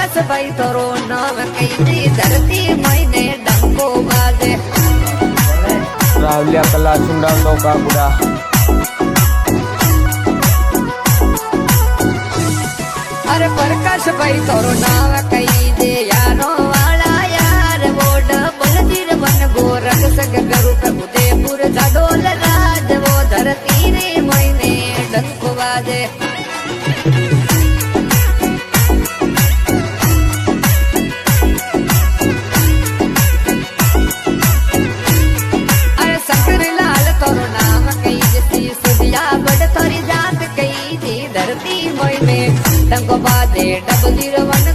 प्रकाश भाई तोरो नाम कई दी धरती महीने डंको बाजे रावलिया कला चुंडा नौका बुढ़ा अरे प्रकाश भाई तोरो नाम कई दे यारो वाला यार बोड बलदीर बन गोरख सग करू प्रभुदेपुर जाडोल राज वो धरती रे महीने डंको बाजे धरती मोई में डंको बाजे डबली रवन